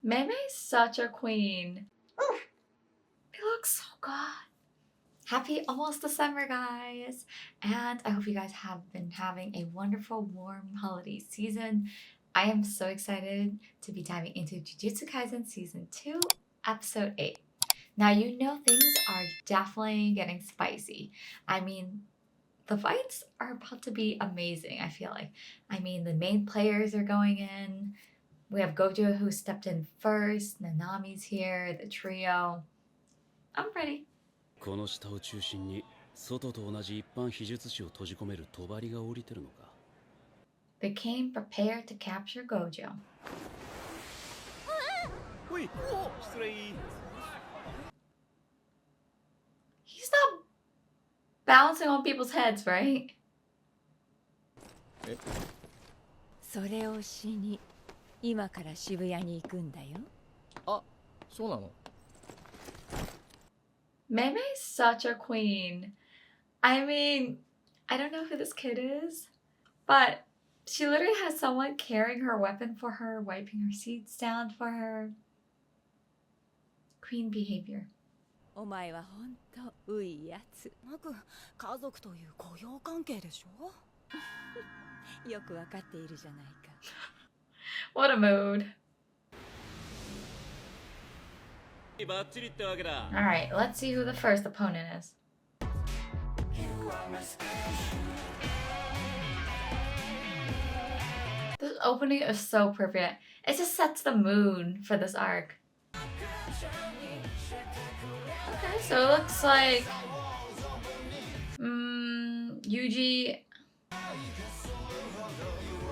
Mei Mei's such a queen. Ooh, it looks so good. Happy almost December, guys. And I hope you guys have been having a wonderful, warm holiday season. I am so excited to be diving into Jujutsu Kaisen Season 2, Episode 8. Now, you know things are definitely getting spicy. I mean, the fights are about to be amazing, I feel like. I mean, the main players are going in. We have Gojo who stepped in first. Nanami's here, the trio. I'm ready. この下を中心に外と同じ一般秘術師を閉じ込める帳が降りてるのか。They came prepared to capture Gojo. おい、失礼。He's not bouncing on people's heads, right? それをしに今から渋谷に行くんだよ。あ、そうなの。Mei Mei's such a queen. I mean, I don't know who this kid is, but she literally has someone carrying her weapon for her, wiping her seats down for her. Queen behavior. お前はほんとういやつ。家族という雇用関係でしょよくわかっているじゃないか。What a mood. バッチリってわけだ。Alright, let's see who the first opponent is. This opening is so perfect. It just sets the mood for this arc. Okay, so it looks like Yuji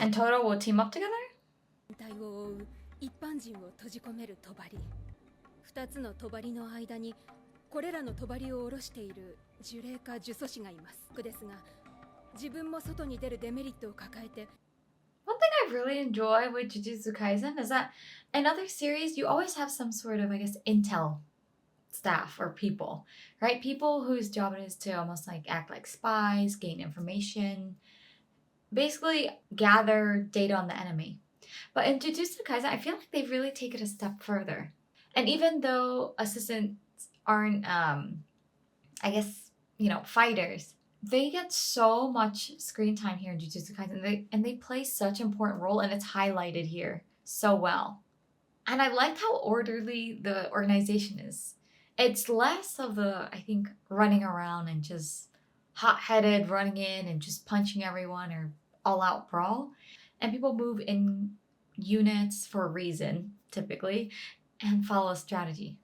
and Toto will team up together? 対を追う一般人を閉じ込める帳。2つの帳の間にこれらの帳を下ろしている呪霊か呪詛師がいます。ですが、自分も外に出るデメリットを抱えて。One thing I really enjoy with Jujutsu Kaisen is that in other series, you always have some sort of, I guess, intel staff or people, right? People whose job it is to almost like act like spies, gain information, basically gather data on the enemy. But in Jujutsu Kaisen, I feel like they really take it a step further. And even though assistants aren't, I guess, fighters, they get so much screen time here in Jujutsu Kaisen, and they play such an important role, and it's highlighted here so well. And I liked how orderly the organization is. It's less of the, I think, running around and just hot-headed, running in and just punching everyone or all-out brawl. And people move in units for a reason, typically, and follow a strategy.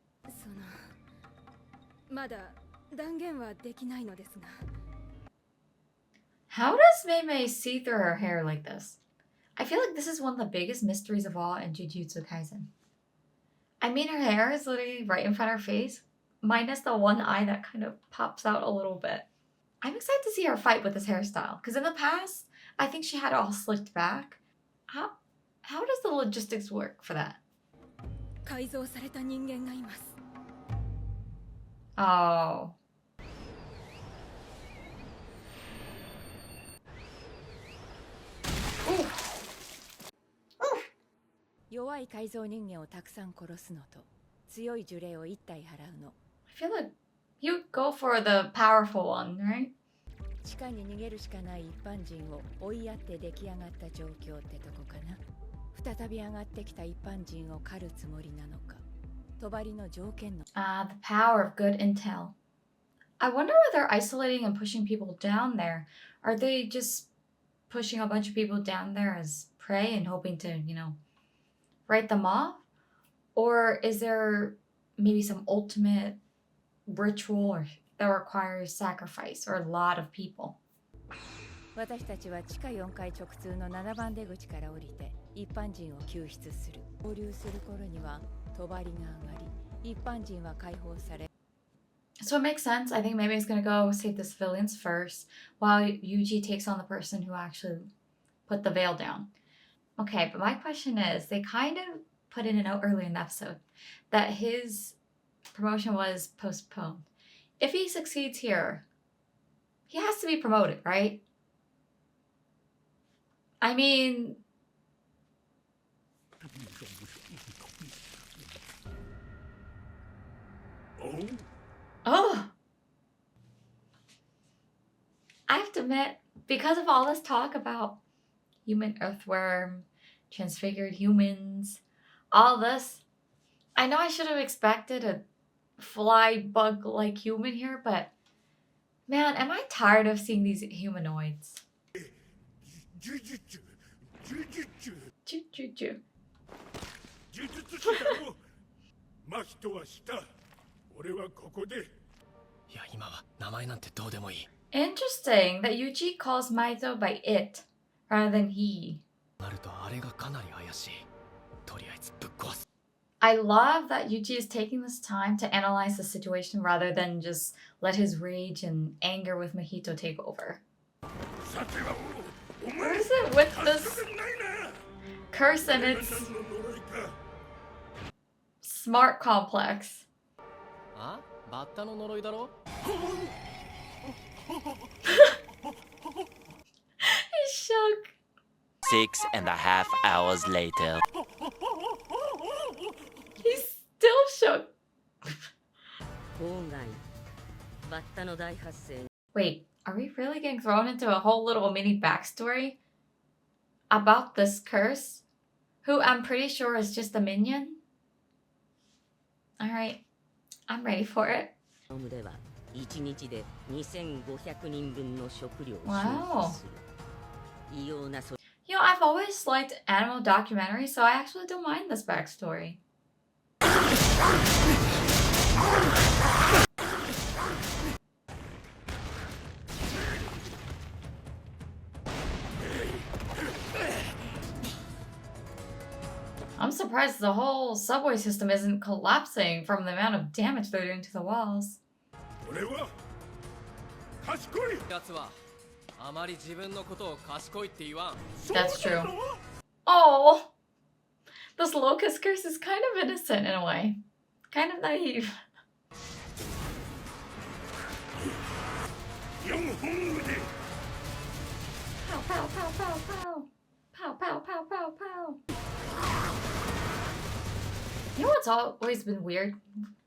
まだ断言はできないのですが。How does Mei Mei see through her hair like this? I feel like this is one of the biggest mysteries of all in Jujutsu Kaisen. I mean, her hair is literally right in front of her face, minus the one eye that kind of pops out a little bit. I'm excited to see her fight with this hairstyle, because in the past, I think she had it all slicked back. How does the logistics work for that? 改造された人間がいます。Oh. 弱い改造人間をたくさん殺すのと強い呪霊を一体払うの。I feel like you go for the powerful one, right? 地下に逃げるしかない一般人を追いやって出来上がった状況ってとこかな。再び上がってきた一般人を狩るつもりなのか。帳の条件の。Ah, the power of good intel. I wonder why they're isolating and pushing people down there. Are they just pushing a bunch of people down there as prey and hoping to, write them off? Or is there maybe some ultimate ritual that requires sacrifice or a lot of people? 私たちは地下4階直通の7番出口から降りて一般人を救出する。合流する頃には帳が上がり、一般人は解放され。So it makes sense. I think maybe it's gonna go save the civilians first, while Yuji takes on the person who actually put the veil down. Okay, but my question is, they kind of put in a note earlier in the episode that his promotion was postponed. If he succeeds here, he has to be promoted, right? I mean, Oh! I have to admit, because of all this talk about human earthworm, transfigured humans, all this, I know I should have expected a fly bug like human here, but man, am I tired of seeing these humanoids. Jujutsu. Choo-choo-choo. 呪術師だろ。真人はした俺はここで。いや今は名前なんてどうでもいい。 Interesting that Yuji calls Maito by it rather than he. なるとあれがかなり怪しい。とりあえずぶっ壊す。 I love that Yuji is taking this time to analyze the situation rather than just let his rage and anger with Mahito take over. さてはお What 前 is it with 助 this けないな。 curse and 何 its の呪いか。 smart complex? あ？バッタの呪いだろ？ He's shook. 6.5 hours later. He's still shook. 郊外バッタの大発生 Wait, are we really getting thrown into a whole little mini backstory about this curse? Who I'm pretty sure is just a minion? Alright, I'm ready for it. のムでは1日で2500人分の食料を消 Wow. 費する異様なそ You know, I've always liked animal documentaries, so I actually don't mind this backstory. I'm surprised the whole subway system isn't collapsing from the amount of damage they're doing to the walls. 俺は賢い。やつはあまり自分のことを賢いって言わん。 That's そうな true. の？ Oh, this locust curse is kind of innocent in a way. Kind of naive. 4本腕。 Pow, pow, pow, pow, pow. Pow, pow, pow, pow, pow. You know what's always been weird?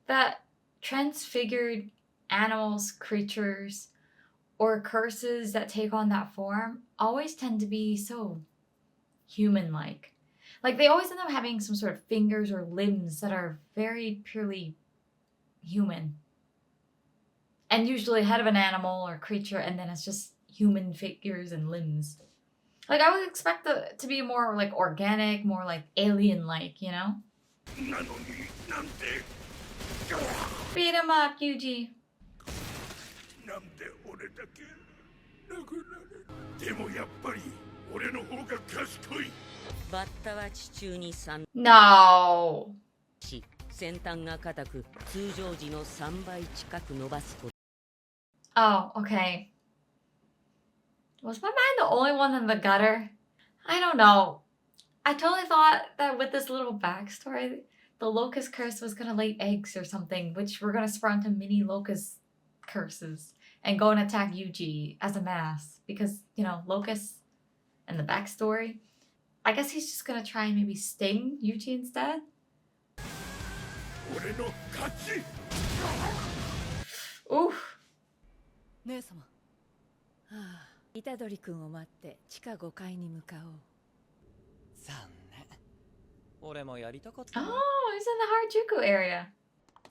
That transfigured animals, creatures, or curses that take on that form always tend to be so human-like. Like they always end up having some sort of fingers or limbs that are very purely human. And usually head of an animal or creature, and then it's just human figures and limbs. Like I would expect it to be more like organic, more like alien-like, you know? なのになんで Beat him up, Yuji. なんで俺だけ殴られる。でもやっぱり俺の方が賢い。バッタは地中に散 No. し先端が硬く通常時の3倍近く伸ばすこと Oh, okay. Was my mind the only one in the gutter? I don't know. I totally thought that with this little backstory, the locust curse was gonna lay eggs or something, which were gonna sprout into mini locust curses and go and attack Yuji as a mass. Because, you know, locusts and the backstory. I guess he's just gonna try and maybe sting Yuji instead. 俺の勝ち。 Oof. 姉様はあ虎杖君を待って地下5階に向かおう残念。俺もやりたかった Oh, な。 he's in the Harajuku area.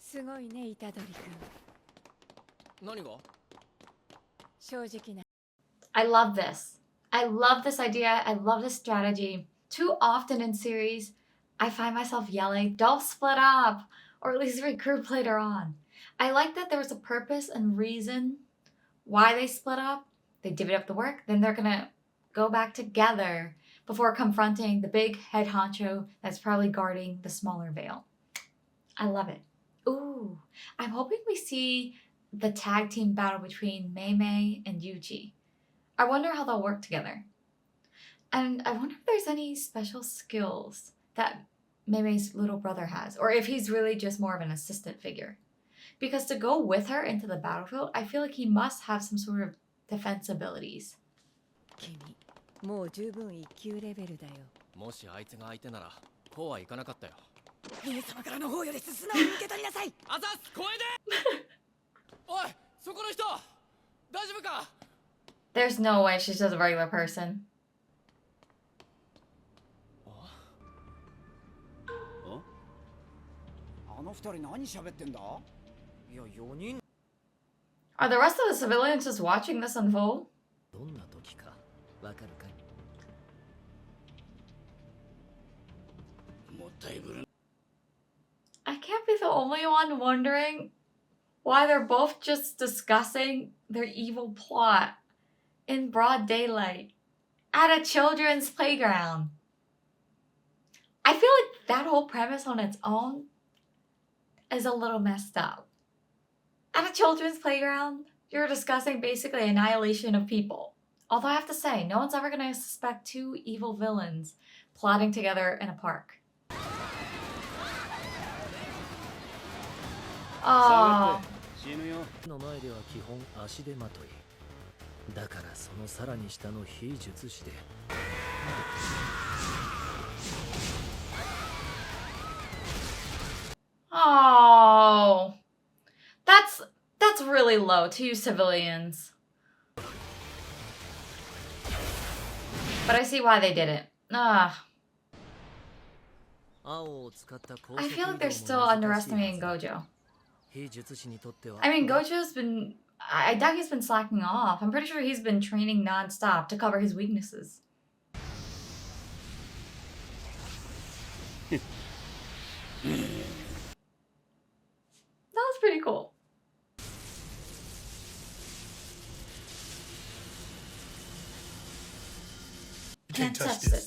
すごいね虎杖君何が？正直な I love this. I love this idea. I love this strategy. Too often in series, I find myself yelling, don't split up, or at least regroup later on. I like that there was a purpose and reason why they split up. They divvied up the work, then they're gonna go back together before confronting the big head honcho that's probably guarding the smaller veil. I love it. Ooh, I'm hoping we see the tag team battle between Mei Mei and Yuji. I wonder how they'll work together. And I wonder if there's any special skills that Mei Mei's little brother has, or if he's really just more of an assistant figure. Because to go with her into the battlefield, I feel like he must have some sort of defense abilities. 君もう十分1級レベルだよもしあいつが相手ならこうはいかなかったよ。姫様からの方より素直に受け取りなさい。あざっす、声で。おい、そこの人、大丈夫か？ There's no way she's just a regular person. あの二人何喋ってんだ？いや、4人 Are the rest of the civilians just watching this unfold? どんな時かわかるかい？もったいぶる。 I can't be the only one wondering why they're both just discussing their evil plot in broad daylight at a children's playground. I feel like that whole premise on its own is a little messed up. At a children's playground, you're discussing basically annihilation of people. Although I have to say, no one's ever gonna suspect two evil villains plotting together in a park. Oh. 死ぬよ。の前では基本足手まとい。だからそのさらに下の非術師で。Oh. That's really low to you civilians. But I see why they did it. I feel like they're still underestimating Gojo. I mean, Gojo's been... I doubt he's been slacking off. I'm pretty sure he's been training non-stop to cover his weaknesses. That was pretty cool. You can't touch this.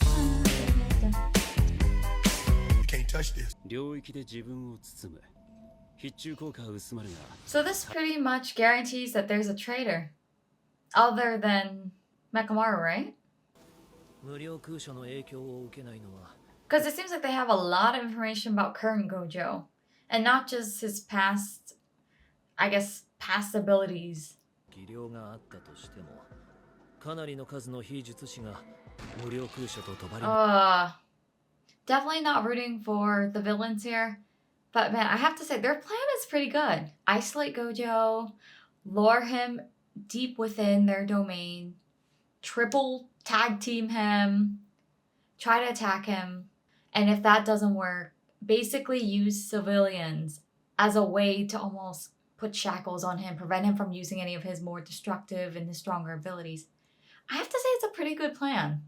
You can't touch this. 領域で自分を包む。必中効果は薄まるが。 So this pretty much guarantees that there's a traitor. Other than Mekamaru, right? 無料空所の影響を受けないのは Because it seems like they have a lot of information about current Gojo. And not just his past, I guess, past abilities. 技量があったとしてもかなりの数の非術師が無料空所と帳 Definitely not rooting for the villains here. But man, I have to say, their plan is pretty good. Isolate Gojo, lure him deep within their domain, triple tag team him, try to attack him, and if that doesn't work, basically use civilians as a way to almost put shackles on him, prevent him from using any of his more destructive and his stronger abilities. I have to say it's a pretty good plan.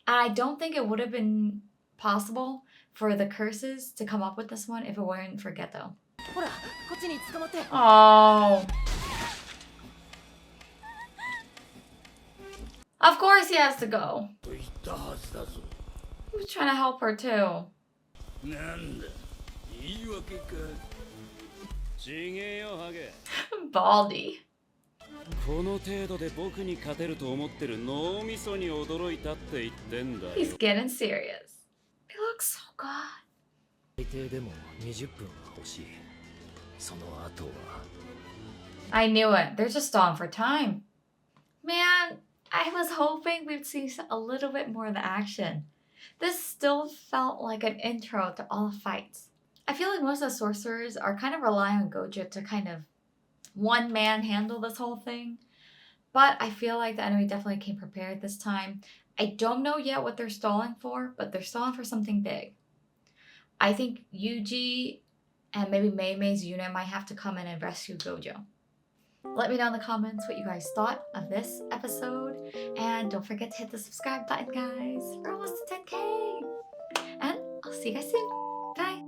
And I don't think it would have been possible for the curses to come up with this one if it weren't for Geto. ほら、こっちに捕まって。 Oh. Of course he has to go. と言ったはずだぞ。 He was trying to help her too. なんだ、言い訳か。ちげえよハゲ。 Baldy. この程度で僕に勝てると思ってる脳みそに驚いたって言ってんだよ。 He's getting serious. He looks so good. 最低でも20分は欲しい。その後は I knew it. They're just stalling for time. Man, I was hoping we'd see a little bit more of the action. This still felt like an intro to all the fights. I feel like most of the sorcerers are kind of relying on Gojo to kind of one-man handle this whole thing. But I feel like the enemy definitely came prepared this time. I don't know yet what they're stalling for, but they're stalling for something big. I think Yuji and maybe Mei Mei's unit might have to come in and rescue Gojo. Let me know in the comments what you guys thought of this episode. And don't forget to hit the subscribe button, guys. We're almost to 10K. And I'll see you guys soon. Bye.